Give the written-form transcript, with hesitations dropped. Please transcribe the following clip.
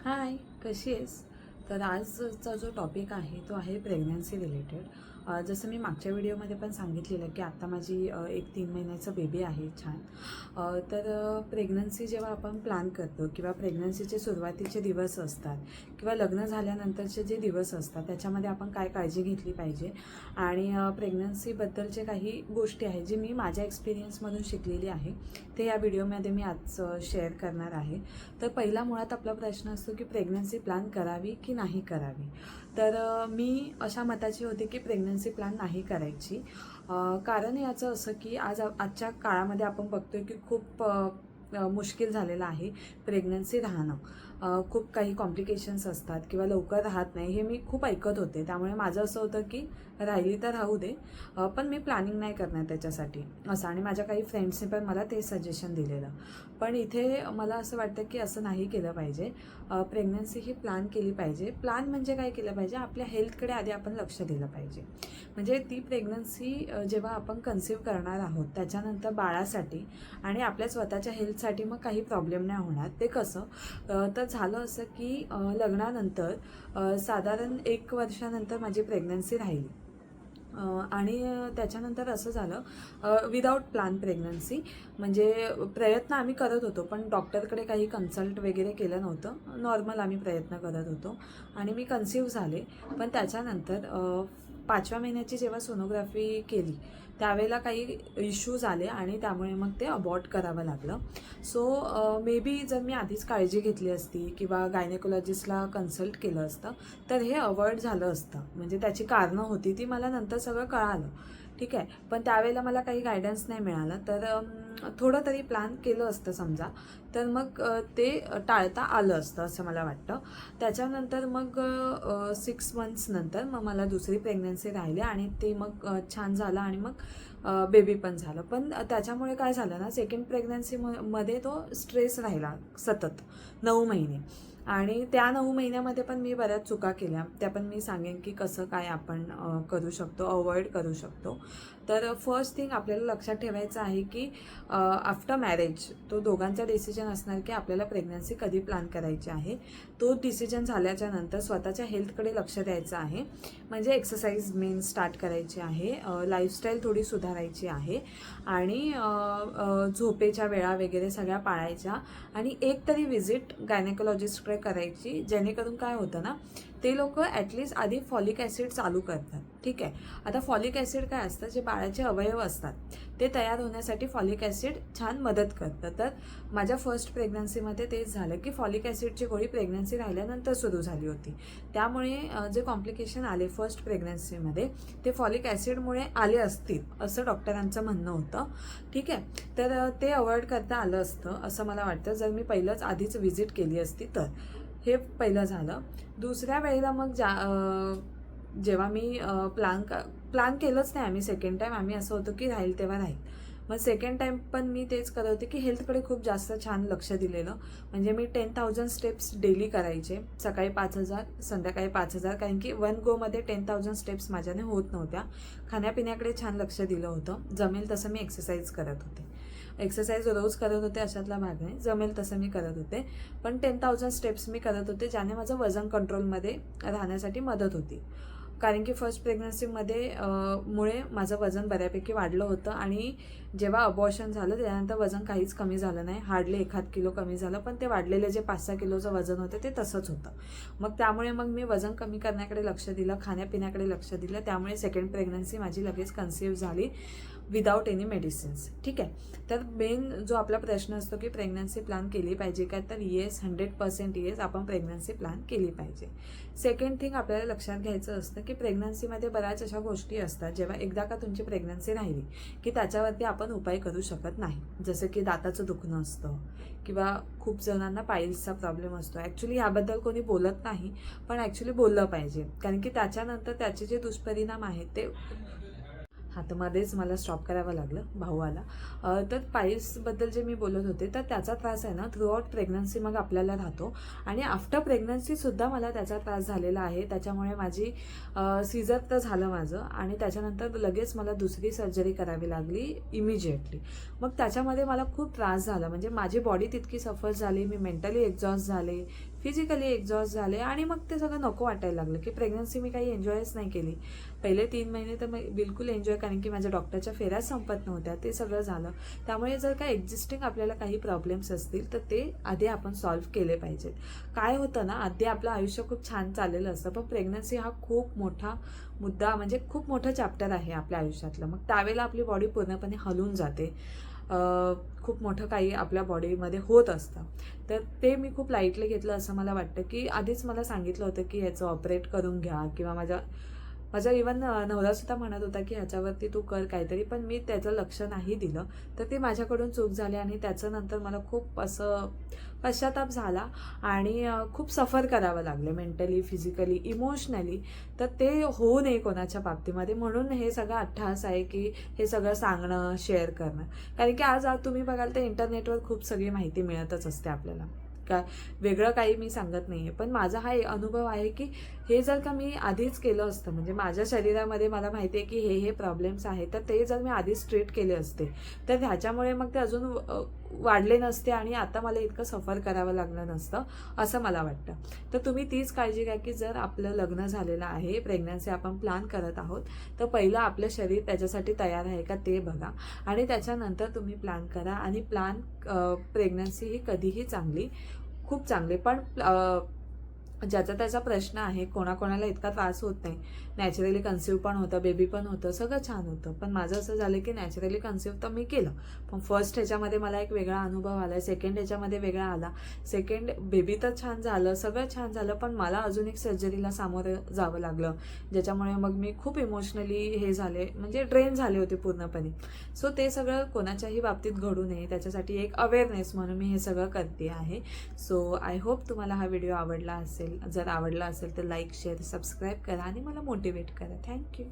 हाय, कशी आहेस? तर आजचा जो टॉपिक आहे तो आहे प्रेग्नन्सी रिलेटेड. जसं मी मागच्या व्हिडिओमध्ये पण सांगितलेलं की आत्ता माझी एक 3 महिन्याचं बेबी आहे छान. प्रेग्नन्सी जेव्हा आपण प्लॅन करतो किंवा प्रेग्नन्सीचे सुरुवातीचे दिवस असतात किंवा लग्न झाल्यानंतरचे जे दिवस असतात त्याच्यामध्ये आपण काय काळजी घेतली पाहिजे आणि प्रेग्नन्सीबद्दलचे काही गोष्टी आहेत जे मी माझ्या एक्सपिरियन्समधून शिकलेली आहे ते या व्हिडिओमध्ये मी आज शेअर करणार आहे. तर पहिला मुळात आपला प्रश्न असतो की प्रेग्नन्सी प्लॅन करावी की नाही करावी. मी अशा मताची होते की प्रेग्नन्सी प्लॅन नाही करायची. कारण याचं असं की आजच्या काळामध्ये आपण बघतोय की खूप मुश्किल झालेलं आहे प्रेग्नन्सी राहणं. खूप काही कॉम्प्लिकेशन्स असतात किंवा लवकर राहत नाही हे मी खूप ऐकत होते. त्यामुळे माझं असं होतं की राहिली तर राहू दे, पण मी प्लॅनिंग नाही करणार त्याच्यासाठी असं. आणि माझ्या काही फ्रेंड्सने पण मला ते सजेशन दिलेलं. पण इथे मला असं वाटतं की असं नाही केलं पाहिजे. प्रेग्नन्सी ही प्लॅन केली पाहिजे. प्लॅन म्हणजे काय केलं पाहिजे, आपल्या हेल्थकडे आधी आपण लक्ष दिलं पाहिजे. म्हणजे ती प्रेग्नन्सी जेव्हा आपण कन्सीव्ह करणार आहोत त्याच्यानंतर बाळासाठी आणि आपल्या स्वतःच्या हेल्थसाठी मग काही प्रॉब्लेम नाही होणार. ते कसं तर झालं असं की लग्नानंतर साधारण 1 वर्षानंतर माझी प्रेग्नन्सी राहिली. आणि त्याच्यानंतर असं झालं विदाऊट प्लॅन प्रेग्नन्सी. म्हणजे प्रयत्न आम्ही करत होतो पण डॉक्टरकडे काही कन्सल्ट वगैरे केलं नव्हतं. नॉर्मल आम्ही प्रयत्न करत होतो आणि मी कन्सीव्ह झाले. पण त्याच्यानंतर 5व्या महिन्याची जेव्हा सोनोग्राफी केली त्यावेळेला काही इश्यूज आले आणि त्यामुळे मग ते अबॉर्ट करावं लागलं. मे बी जर मी आधीच काळजी घेतली असती किंवा गायनेकोलॉजिस्टला कन्सल्ट केलं असतं तर हे अवॉइड झालं असतं. म्हणजे त्याची कारणं होती ती मला नंतर सगळं कळालं, ठीक आहे. पण त्यावेळेला मला काही गायडन्स नाही मिळालं. तर थोडं तरी प्लॅन केलं असतं समजा तर मग ते टाळता आलं असतं असं मला वाटतं. त्याच्यानंतर मग 6 मंथ्स नंतर मग मला दुसरी प्रेग्नन्सी राहिली आणि ते मग छान झालं आणि मग बेबी पण झालं. पण त्याच्यामुळे काय झालं ना, सेकंड प्रेग्नन्सीमध्ये तो स्ट्रेस राहिला सतत 9 महिने. आणि त्या 9 महिन्यामध्ये पण मी बऱ्याच चुका केल्या. त्या पण मी सांगेन की कसं काय आपण करू शकतो, अवॉइड करू शकतो. तर फर्स्ट थिंग आपल्याला लक्षात ठेवायचं आहे की आफ्टर मॅरेज तो दोघांचा डिसिजन असणार की आपल्याला प्रेग्नन्सी कधी प्लॅन करायची आहे. तो डिसिजन झाल्याच्या नंतर स्वतःच्या हेल्थकडे लक्ष द्यायचं आहे. म्हणजे एक्सरसाइज मेन स्टार्ट करायची आहे, लाईफस्टाईल थोडी सुधारायची आहे आणि झोपेच्या वेळा वगैरे सगळ्या पाळायच्या आणि एक तरी व्हिजिट गायनेकोलॉजिस्टकडे करायची. जेणेकरून काय होतं ना, ते लोक ॲटलिस्ट आधी फॉलिक ॲसिड चालू करतात, ठीक आहे. आता फॉलिक ॲसिड काय असतं, जे बाळाचे अवयव असतात ते तयार होण्यासाठी फॉलिक ॲसिड छान मदत करतं. तर माझ्या फर्स्ट प्रेग्नन्सीमध्ये तेच झालं की फॉलिक ॲसिडची गोळी प्रेग्नन्सी राहिल्यानंतर सुरू झाली होती. त्यामुळे जे कॉम्प्लिकेशन आले फर्स्ट प्रेग्नन्सीमध्ये ते फॉलिक ॲसिडमुळे आले असतील असं डॉक्टरांचं म्हणणं होतं, ठीक आहे. तर ते अवॉइड करता आलं असतं असं मला वाटतं जर मी पहिलंच आधीच व्हिजिट केली असती तर. हे पहिलं झालं. दुसऱ्या वेळेला मग जेव्हा मी प्लॅन केलंच नाही आम्ही सेकंड टाईम. आम्ही असं होतं की राहील तेव्हा राहील. मग सेकंड टाईम पण मी तेच करत होते की हेल्थकडे खूप जास्त छान लक्ष दिलेलं. म्हणजे मी 10,000 स्टेप्स डेली करायचे. सकाळी 5,000, संध्याकाळी 5,000. कारण की 1 गोमध्ये 10,000 स्टेप्स माझ्याने होत नव्हत्या. खाण्यापिण्याकडे छान लक्ष दिलं होतं. जमेल तसं मी एक्सरसाइज करत होते. एक्सरसाइज रोज करत होते अशातला भाग नाही, जमेल तसं मी करत होते. पण 10,000 स्टेप्स मी करत होते ज्याने माझं वजन कंट्रोलमध्ये राहण्यासाठी मदत होती. कारण की फर्स्ट प्रेग्नन्सीमध्ये मुळे माझं वजन बऱ्यापैकी वाढलं होतं आणि जेव्हा अबॉर्शन झालं त्यानंतर वजन काहीच कमी झालं नाही. हार्डली 1 किलो कमी झालं. पण ते वाढलेले जे 5-6 किलोचं वजन होतं ते तसंच होतं. मग त्यामुळे मग मी वजन कमी करण्याकडे लक्ष दिलं, खाण्यापिण्याकडे लक्ष दिलं. त्यामुळे सेकंड प्रेग्नन्सी माझी लगेच कन्सीव्ह झाली विदाऊट एनी मेडिसिन्स, ठीक आहे. तर मेन जो आपला प्रश्न असतो की प्रेग्नन्सी प्लॅन केली पाहिजे काय, तर येस, 100% येस, आपण प्रेग्नन्सी प्लॅन केली पाहिजे. सेकंड थिंग आपल्याला लक्षात घ्यायचं असतं की प्रेग्नन्सीमध्ये बऱ्याच अशा गोष्टी असतात जेव्हा एकदा का तुमची प्रेग्नन्सी राहिली की त्याच्यावरती आपण उपाय करू शकत नाही. जसं की दाताचं दुखणं असतं किंवा खूप जणांना पाईल्सचा प्रॉब्लेम असतो. ॲक्च्युली ह्याबद्दल कोणी बोलत नाही पण ॲक्च्युली बोललं पाहिजे. कारण की त्याच्यानंतर त्याचे जे दुष्परिणाम आहेत ते हातामध्येच मला स्टॉप करावं लागलं, भाऊ आला. तर पाईल्सबद्दल जे मी बोलत होते तर त्याचा त्रास आहे ना थ्रूआउट प्रेग्नन्सी मग आपल्याला राहतो आणि आफ्टर प्रेग्नन्सीसुद्धा मला त्याचा त्रास झालेला आहे. त्याच्यामुळे माझी सीझर तर झालं माझं आणि त्याच्यानंतर लगेच मला दुसरी सर्जरी करावी लागली इमिजिएटली. मग त्याच्यामध्ये मला खूप त्रास झाला. म्हणजे माझी बॉडी तितकी सफर झाली, मी मेंटली एक्झॉस्ट झाले, फिजिकली एक्झॉस्ट झाले आणि मग ते सगळं नको वाटायला लागलं की प्रेग्नन्सी मी काही एन्जॉयच नाही केली. पहिले 3 महिने तर मी बिलकुल एन्जॉय, कारण की माझ्या डॉक्टरच्या फेऱ्या संपत नव्हत्या, ते सगळं झालं. त्यामुळे जर का एक्झिस्टिंग आपल्याला काही प्रॉब्लेम्स असतील तर ते आधी आपण सॉल्व्ह केले पाहिजेत. काय होतं ना, आधी आपलं आयुष्य खूप छान चाललेलं असतं, पण प्रेग्नन्सी हा खूप मोठा मुद्दा, म्हणजे खूप मोठं चॅप्टर आहे आपल्या आयुष्यातलं. मग त्यावेळेला आपली बॉडी पूर्णपणे हलून जाते. खूप मोठं काही आपल्या बॉडीमध्ये होत असतं. तर ते मी खूप लाईटली घेतलं असं मला वाटतं, की आधीच मला सांगितलं होतं की ह्याचं ऑपरेट करून घ्या, किंवा माझा इवन नवरासुद्धा म्हणत होता की ह्याच्यावरती तू कर काहीतरी, पण मी त्याचं लक्ष नाही दिलं. तर ते माझ्याकडून चूक झाली आणि त्याचं नंतर मला खूप असं पश्चाताप झाला आणि खूप सफर करावं लागलं मेंटली, फिजिकली, इमोशनली. तर ते होऊ नये कोणाच्या बाबतीमध्ये, म्हणून हे सगळं अट्टहास आहे की हे सगळं सांगणं, शेअर करणं. कारण की आज तुम्ही बघाल तर इंटरनेटवर खूप सगळी माहिती मिळतच असते आपल्याला. का वेगळं काही मी सांगत नाही आहे, पण माझा हा अनुभव आहे की हे जर का मी आधीच केलं असतं, म्हणजे माझ्या शरीरामध्ये मला माहिती आहे की हे प्रॉब्लेम्स आहेत, तर ते जर मी आधीच ट्रीट केले असते तर ह्याच्यामुळे मग ते अजून वाढले नसते आणि आता मला इतकं सफर करावं लागलं नसतं, असं मला वाटतं. तर तुम्ही तीच काळजी घ्या की जर आपलं लग्न झालेलं आहे, प्रेग्नन्सी आपण प्लॅन करत आहोत, तर पहिलं आपलं शरीर त्याच्यासाठी तयार आहे का ते बघा आणि त्याच्यानंतर तुम्ही प्लॅन करा. आणि प्रेग्नन्सी ही कधीही चांगली, खूप चांगली, पण ज्याचा त्याचा प्रश्न आहे. कोणाकोणाला इतका त्रास होत नाही, नॅचरली कन्सिव्ह पण होतं, बेबी पण होतं, सगळं छान होतं. पण माझं असं झालं की नॅचरली कन्सिव्ह तर मी केलं, पण फर्स्ट ह्याच्यामध्ये मला एक वेगळा अनुभव आला, सेकंड ह्याच्यामध्ये वेगळा आला. सेकंड बेबी तर छान झालं, सगळं छान झालं, पण मला अजून एक सर्जरीला सामोरं जावं लागलं, ज्याच्यामुळे मग मी खूप इमोशनली हे झाले, म्हणजे ड्रेन झाले होते पूर्णपणे. सो ते सगळं कोणाच्याही बाबतीत घडू नये, त्याच्यासाठी एक अवेअरनेस म्हणून मी हे सगळं करते आहे. सो आय होप तुम्हाला हा व्हिडिओ आवडला असेल. जर आवडला असेल तर लाईक, शेअर, सबस्क्राईब करा आणि मला मोटिवेट करा. थँक्यू.